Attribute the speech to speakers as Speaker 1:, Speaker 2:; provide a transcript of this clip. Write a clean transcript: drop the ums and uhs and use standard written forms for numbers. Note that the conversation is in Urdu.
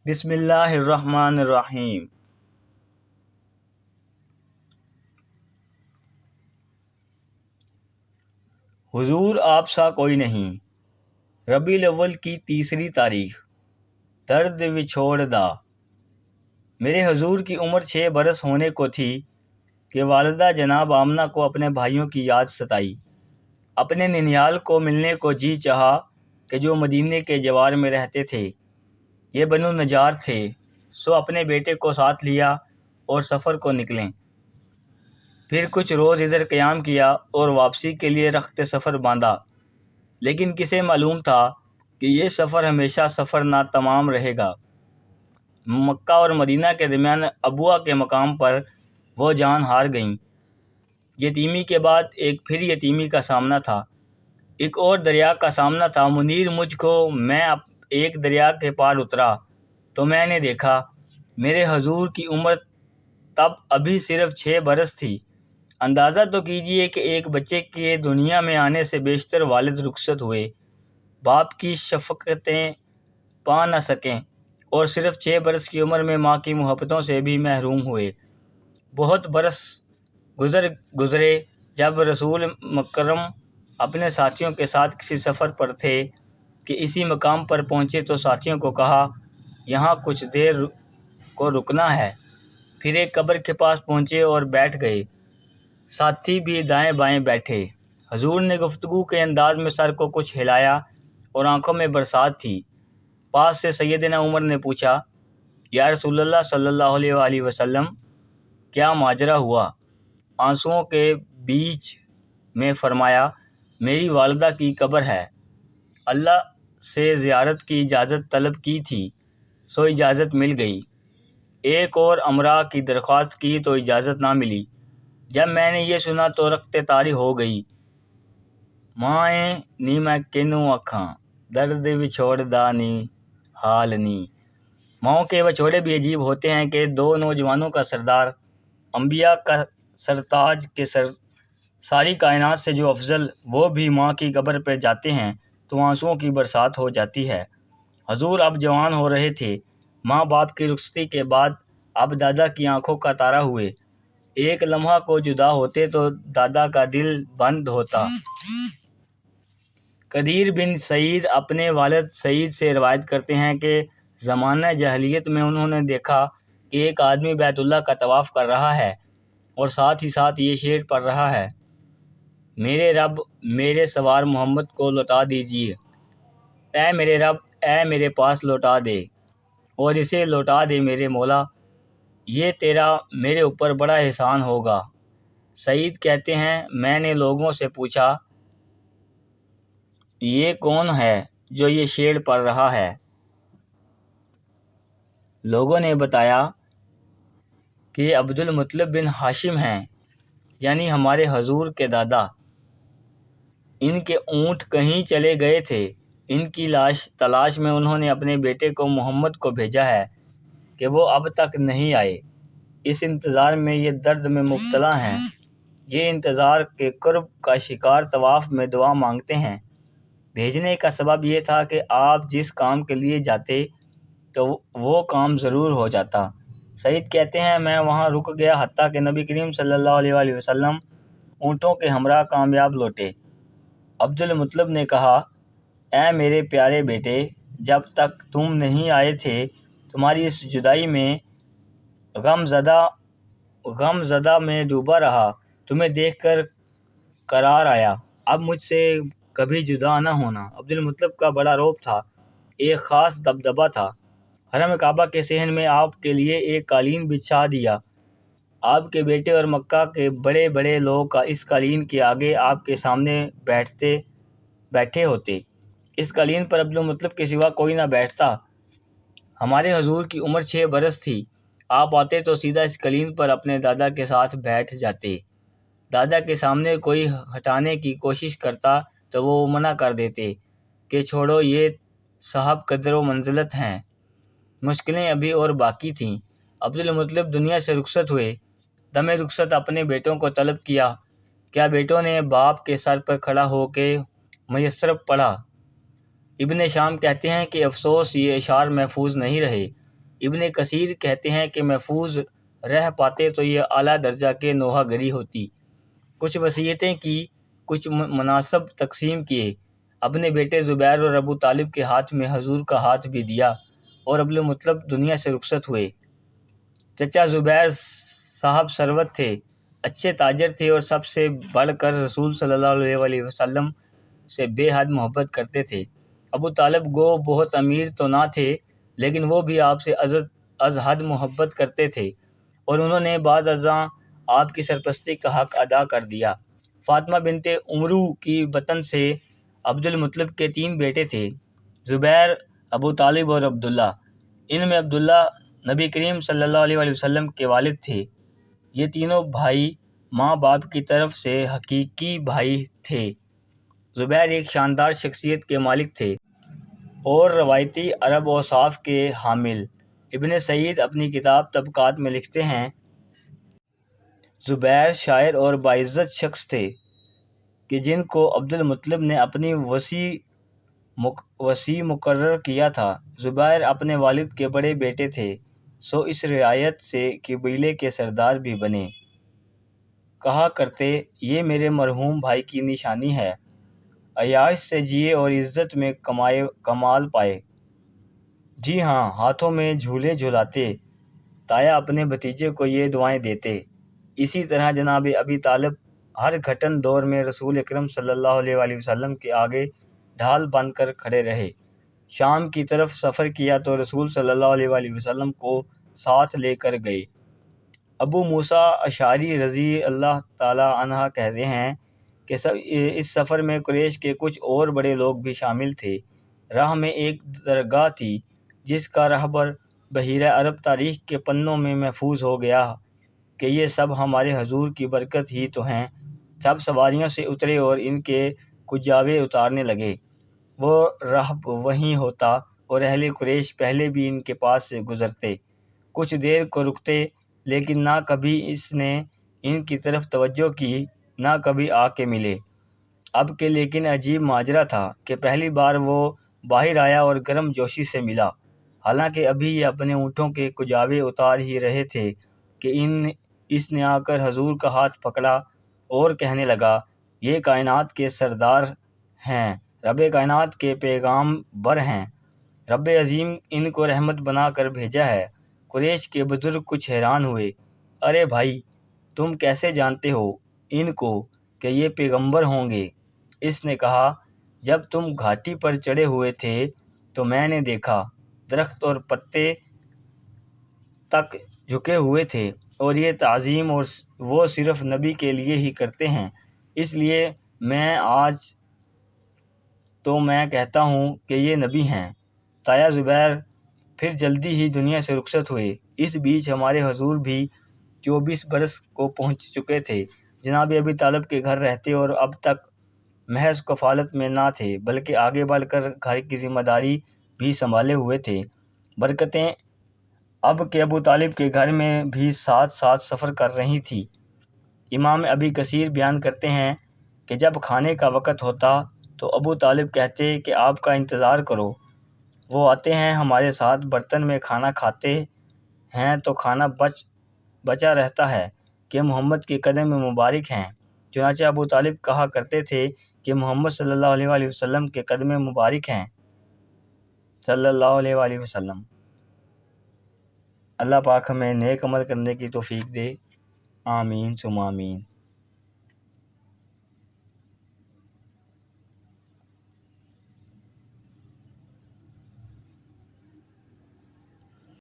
Speaker 1: بسم اللہ الرحمن الرحیم۔ حضور آپ سا کوئی نہیں، ربیع الاول کی 3 تاریخ، درد وچھوڑ دا۔ میرے حضور کی عمر 6 برس ہونے کو تھی کہ والدہ جناب آمنہ کو اپنے بھائیوں کی یاد ستائی۔ اپنے ننیال کو ملنے کو جی چاہا کہ جو مدینے کے جوار میں رہتے تھے، یہ بنو نجار تھے، سو اپنے بیٹے کو ساتھ لیا اور سفر کو نکلیں۔ پھر کچھ روز ادھر قیام کیا اور واپسی کے لیے رخت سفر باندھا، لیکن کسے معلوم تھا کہ یہ سفر ہمیشہ سفر نہ تمام رہے گا۔ مکہ اور مدینہ کے درمیان ابوا کے مقام پر وہ جان ہار گئیں۔ یتیمی کے بعد ایک پھر یتیمی کا سامنا تھا، ایک اور دریا کا سامنا تھا۔ منیر مجھ کو میں ایک دریا کے پار اترا تو میں نے دیکھا میرے حضور کی عمر تب ابھی صرف 6 برس تھی۔ اندازہ تو کیجئے کہ ایک بچے کے دنیا میں آنے سے بیشتر والد رخصت ہوئے، باپ کی شفقتیں پا نہ سکیں اور صرف 6 برس کی عمر میں ماں کی محبتوں سے بھی محروم ہوئے۔ بہت برس گزرے جب رسول مکرم اپنے ساتھیوں کے ساتھ کسی سفر پر تھے کہ اسی مقام پر پہنچے تو ساتھیوں کو کہا یہاں کچھ دیر کو رکنا ہے۔ پھر ایک قبر کے پاس پہنچے اور بیٹھ گئے، ساتھی بھی دائیں بائیں بیٹھے۔ حضور نے گفتگو کے انداز میں سر کو کچھ ہلایا اور آنکھوں میں برسات تھی۔ پاس سے سیدنا عمر نے پوچھا، یا رسول اللہ صلی اللہ علیہ وآلہ وسلم، کیا ماجرا ہوا؟ آنسوؤں کے بیچ میں فرمایا، میری والدہ کی قبر ہے، اللہ سے زیارت کی اجازت طلب کی تھی سو اجازت مل گئی، ایک اور عمرہ کی درخواست کی تو اجازت نہ ملی، جب میں نے یہ سنا تو رخت طاری ہو گئی، مائیں نی میں کینوں آکھاں، درد وچھوڑ دا نی حال نی۔ ماؤں کے وچھوڑے بھی عجیب ہوتے ہیں کہ 2 نوجوانوں کا سردار، انبیاء کا سرتاج کے ساری کائنات سے جو افضل، وہ بھی ماں کی قبر پہ جاتے ہیں تو آنسوؤں کی برسات ہو جاتی ہے۔ حضور اب جوان ہو رہے تھے، ماں باپ کی رخصتی کے بعد اب دادا کی آنکھوں کا تارا ہوئے۔ ایک لمحہ کو جدا ہوتے تو دادا کا دل بند ہوتا۔ قدیر بن سعید اپنے والد سعید سے روایت کرتے ہیں کہ زمانہ جاہلیت میں انہوں نے دیکھا کہ ایک آدمی بیت اللہ کا طواف کر رہا ہے اور ساتھ ہی ساتھ یہ شعر پڑھ رہا ہے، میرے رب میرے سوار محمد کو لوٹا دیجیے، اے میرے رب اے میرے پاس لوٹا دے، اور اسے لوٹا دے میرے مولا، یہ تیرا میرے اوپر بڑا احسان ہوگا۔ سعید کہتے ہیں، میں نے لوگوں سے پوچھا یہ کون ہے جو یہ شعر پڑھ رہا ہے؟ لوگوں نے بتایا کہ یہ عبد المطلب بن ہاشم ہیں، یعنی ہمارے حضور کے دادا۔ ان کے اونٹ کہیں چلے گئے تھے، ان کی تلاش میں انہوں نے اپنے بیٹے کو محمد کو بھیجا ہے کہ وہ اب تک نہیں آئے، اس انتظار میں یہ درد میں مبتلا ہیں۔ یہ انتظار کے قرب کا شکار طواف میں دعا مانگتے ہیں۔ بھیجنے کا سبب یہ تھا کہ آپ جس کام کے لیے جاتے تو وہ کام ضرور ہو جاتا۔ سعید کہتے ہیں، میں وہاں رک گیا حتیٰ کہ نبی کریم صلی اللہ علیہ وآلہ وسلم اونٹوں کے ہمراہ کامیاب لوٹے۔ عبد المطلب نے کہا، اے میرے پیارے بیٹے، جب تک تم نہیں آئے تھے تمہاری اس جدائی میں غم زدہ میں ڈوبا رہا، تمہیں دیکھ کر قرار آیا، اب مجھ سے کبھی جدا نہ ہونا۔ عبد المطلب کا بڑا رعب تھا، ایک خاص دبدبہ تھا۔ حرم کعبہ کے صحن میں آپ کے لیے ایک قالین بچھا دیا، آپ کے بیٹے اور مکہ کے بڑے بڑے لوگ اس قالین کے آگے آپ کے سامنے بیٹھے ہوتے، اس قالین پر عبد المطلب کے سوا کوئی نہ بیٹھتا۔ ہمارے حضور کی عمر 6 برس تھی، آپ آتے تو سیدھا اس قالین پر اپنے دادا کے ساتھ بیٹھ جاتے، دادا کے سامنے کوئی ہٹانے کی کوشش کرتا تو وہ منع کر دیتے کہ چھوڑو، یہ صاحب قدر و منزلت ہیں، مشکلیں ابھی اور باقی تھیں۔ عبد المطلب دنیا سے رخصت ہوئے، دم رخصت اپنے بیٹوں کو طلب کیا، کیا بیٹوں نے باپ کے سر پر کھڑا ہو کے میسر پڑھا۔ ابن شام کہتے ہیں کہ افسوس یہ اشعار محفوظ نہیں رہے، ابن کثیر کہتے ہیں کہ محفوظ رہ پاتے تو یہ اعلیٰ درجہ کے نوحہ گری ہوتی۔ کچھ وصیتیں کی، کچھ مناصب تقسیم کیے۔ اپنے بیٹے زبیر اور ابو طالب کے ہاتھ میں حضور کا ہاتھ بھی دیا اور عبدالمطلب دنیا سے رخصت ہوئے۔ چچا زبیر صاحب ثروت تھے، اچھے تاجر تھے اور سب سے بڑھ کر رسول صلی اللہ علیہ وسلم سے بے حد محبت کرتے تھے۔ ابو طالب گو بہت امیر تو نہ تھے، لیکن وہ بھی آپ سے از حد محبت کرتے تھے اور انہوں نے بعض ازاں آپ کی سرپرستی کا حق ادا کر دیا۔ فاطمہ بنت عمرو کی بطن سے عبدالمطلب کے 3 بیٹے تھے، زبیر، ابو طالب اور عبداللہ۔ ان میں عبداللہ نبی کریم صلی اللہ علیہ وسلم کے والد تھے۔ یہ تینوں بھائی ماں باپ کی طرف سے حقیقی بھائی تھے۔ زبیر ایک شاندار شخصیت کے مالک تھے اور روایتی عرب اوصاف کے حامل۔ ابن سعید اپنی کتاب طبقات میں لکھتے ہیں، زبیر شاعر اور باعزت شخص تھے کہ جن کو عبدالمطلب نے اپنی وصی مقرر کیا تھا۔ زبیر اپنے والد کے بڑے بیٹے تھے، سو اس رعایت سے قبیلے کے سردار بھی بنے۔ کہا کرتے، یہ میرے مرحوم بھائی کی نشانی ہے، عیاش سے جیے اور عزت میں کمال پائے۔ جی ہاں، ہاتھوں میں جھولے جھلاتے، تایا اپنے بھتیجے کو یہ دعائیں دیتے۔ اسی طرح جناب ابی طالب ہر گھٹن دور میں رسول اکرم صلی اللہ علیہ وسلم کے آگے ڈھال بن کر کھڑے رہے۔ شام کی طرف سفر کیا تو رسول صلی اللہ علیہ وسلم کو ساتھ لے کر گئے۔ ابو موسیٰ اشعری رضی اللہ تعالی عنہ کہتے ہیں کہ اس سفر میں قریش کے کچھ اور بڑے لوگ بھی شامل تھے۔ راہ میں ایک درگاہ تھی جس کا رہبر بحیرہ عرب تاریخ کے پنوں میں محفوظ ہو گیا کہ یہ سب ہمارے حضور کی برکت ہی تو ہیں۔ سب سواریوں سے اترے اور ان کے کجاوے اتارنے لگے۔ وہ راہب وہیں ہوتا اور اہل قریش پہلے بھی ان کے پاس سے گزرتے، کچھ دیر کو رکتے، لیکن نہ کبھی اس نے ان کی طرف توجہ کی، نہ کبھی آ کے ملے۔ اب کہ لیکن عجیب ماجرا تھا کہ پہلی بار وہ باہر آیا اور گرم جوشی سے ملا، حالانکہ ابھی یہ اپنے اونٹوں کے کجاوے اتار ہی رہے تھے کہ اس نے آ کر حضور کا ہاتھ پکڑا اور کہنے لگا، یہ کائنات کے سردار ہیں، رب کائنات کے پیغام بر ہیں، رب عظیم ان کو رحمت بنا کر بھیجا ہے۔ قریش کے بزرگ کچھ حیران ہوئے، ارے بھائی، تم کیسے جانتے ہو ان کو کہ یہ پیغمبر ہوں گے؟ اس نے کہا، جب تم گھاٹی پر چڑھے ہوئے تھے تو میں نے دیکھا درخت اور پتے تک جھکے ہوئے تھے اور یہ تعظیم وہ صرف نبی کے لیے ہی کرتے ہیں، اس لیے آج تو میں کہتا ہوں کہ یہ نبی ہیں۔ تایا زبیر پھر جلدی ہی دنیا سے رخصت ہوئے۔ اس بیچ ہمارے حضور بھی 24 برس کو پہنچ چکے تھے۔ جناب ابی طالب کے گھر رہتے اور اب تک محض کفالت میں نہ تھے بلکہ آگے بڑھ کر گھر کی ذمہ داری بھی سنبھالے ہوئے تھے۔ برکتیں اب کہ ابو طالب کے گھر میں بھی ساتھ ساتھ سفر کر رہی تھی۔ امام ابی کثیر بیان کرتے ہیں کہ جب کھانے کا وقت ہوتا تو ابو طالب کہتے کہ آپ کا انتظار کرو، وہ آتے ہیں، ہمارے ساتھ برتن میں کھانا کھاتے ہیں تو کھانا بچا رہتا ہے کہ محمد کے قدم مبارک ہیں۔ چنانچہ ابو طالب کہا کرتے تھے کہ محمد صلی اللہ علیہ وسلم کے قدم مبارک ہیں، صلی اللہ علیہ وسلم۔ اللہ پاک ہمیں نیک عمل کرنے کی توفیق دے، آمین ثم آمین۔